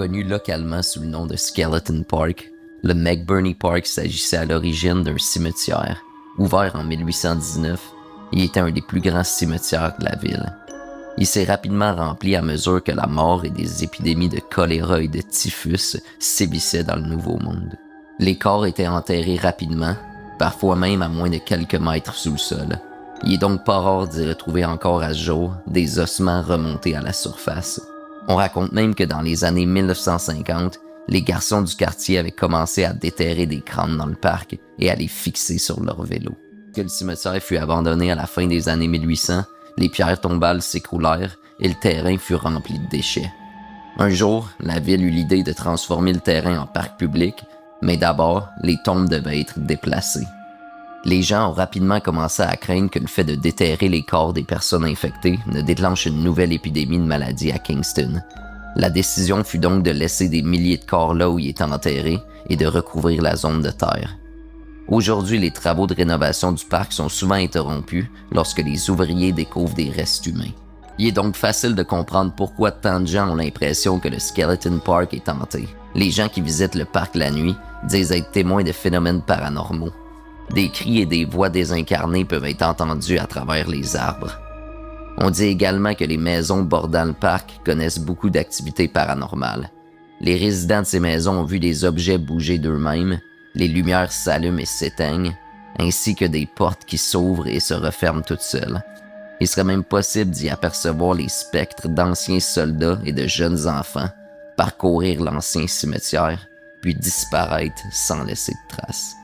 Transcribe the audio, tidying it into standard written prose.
Connu localement sous le nom de Skeleton Park, le McBurney Park s'agissait à l'origine d'un cimetière. Ouvert en 1819, il était un des plus grands cimetières de la ville. Il s'est rapidement rempli à mesure que la mort et des épidémies de choléra et de typhus sévissaient dans le Nouveau Monde. Les corps étaient enterrés rapidement, parfois même à moins de quelques mètres sous le sol. Il est donc pas rare d'y retrouver encore à ce jour des ossements remontés à la surface. On raconte même que dans les années 1950, les garçons du quartier avaient commencé à déterrer des crânes dans le parc et à les fixer sur leur vélo. Que le cimetière fut abandonné à la fin des années 1800, les pierres tombales s'écroulèrent et le terrain fut rempli de déchets. Un jour, la ville eut l'idée de transformer le terrain en parc public, mais d'abord, les tombes devaient être déplacées. Les gens ont rapidement commencé à craindre que le fait de déterrer les corps des personnes infectées ne déclenche une nouvelle épidémie de maladie à Kingston. La décision fut donc de laisser des milliers de corps là où ils étaient enterrés et de recouvrir la zone de terre. Aujourd'hui, les travaux de rénovation du parc sont souvent interrompus lorsque les ouvriers découvrent des restes humains. Il est donc facile de comprendre pourquoi tant de gens ont l'impression que le Skeleton Park est hanté. Les gens qui visitent le parc la nuit disent être témoins de phénomènes paranormaux. Des cris et des voix désincarnées peuvent être entendus à travers les arbres. On dit également que les maisons bordant le parc connaissent beaucoup d'activités paranormales. Les résidents de ces maisons ont vu des objets bouger d'eux-mêmes, les lumières s'allument et s'éteignent, ainsi que des portes qui s'ouvrent et se referment toutes seules. Il serait même possible d'y apercevoir les spectres d'anciens soldats et de jeunes enfants parcourir l'ancien cimetière, puis disparaître sans laisser de traces.